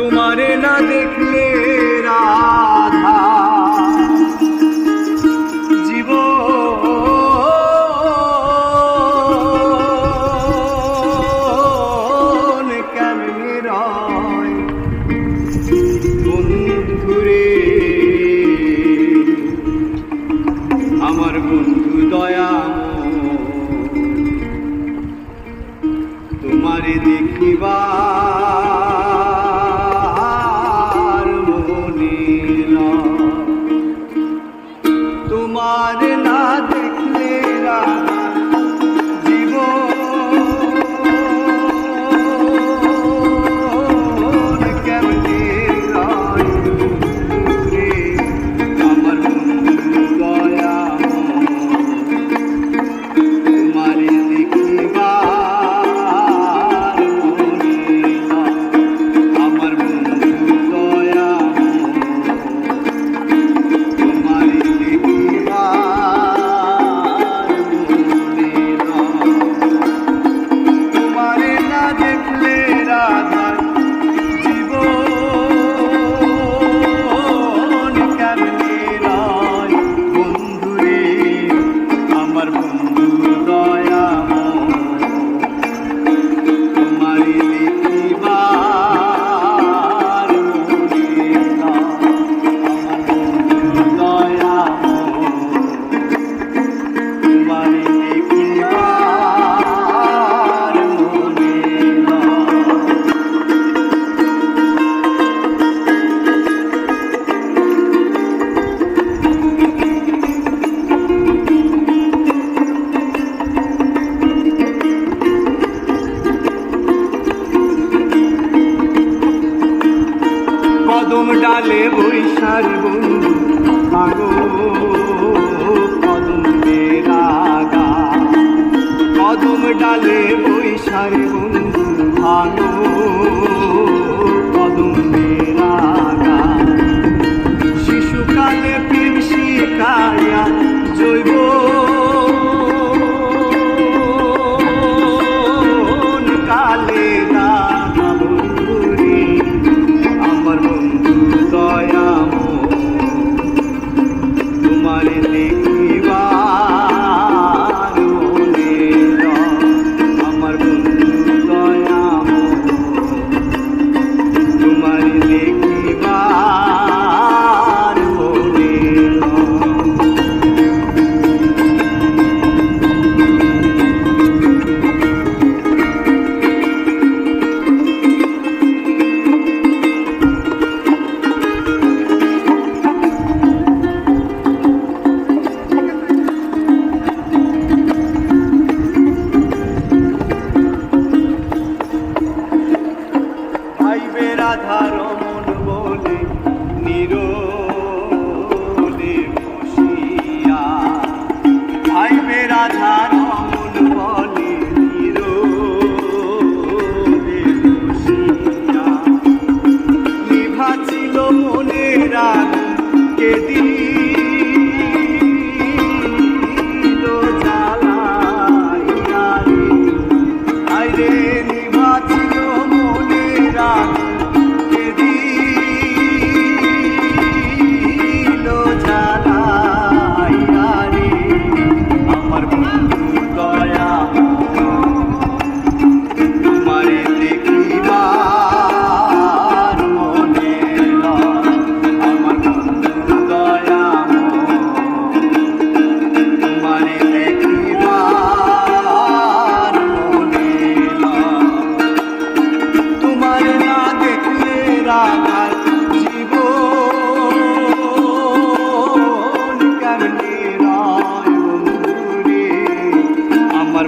তোমারে না দেখলে রাধা জীবন কেমনে রয় বন্ধুরে আমার বন্ধু দয়াময় তোমারে দেখিবা তোমারে না দেখলে রাধা জীবন কেমনে রয় রে আমার বন্ধু দয়াময় তোমারে দেখিবার মনে আমার বন্ধু দয়াময় তোমারে কদম ডালে বৈশার বন্ধু ভাগো কদম বেরাগা কদম ডালে বৈশার বন্ধু ভাগো কদম বেরাগা শিশুকালে প্রেম শিখায়া জৈব কালে রাধা বন্ধুরে আমার বন্ধু দয়াময় তোমারে দেখিবার মনে আমার বন্ধু দয়াময় তোমারে দেখিবার মনে রাধা রমন বলে নীরবে বসিয়া ভাইবে রাধা রমন বলে নীরবে বসিয়া নিভা ছিল মনে রাগ কে দিল জ্বালাইয়া রে আইরে নিভা ছিল মনে রাগ জীবন কেমনে রয় বন্ধুরে আমার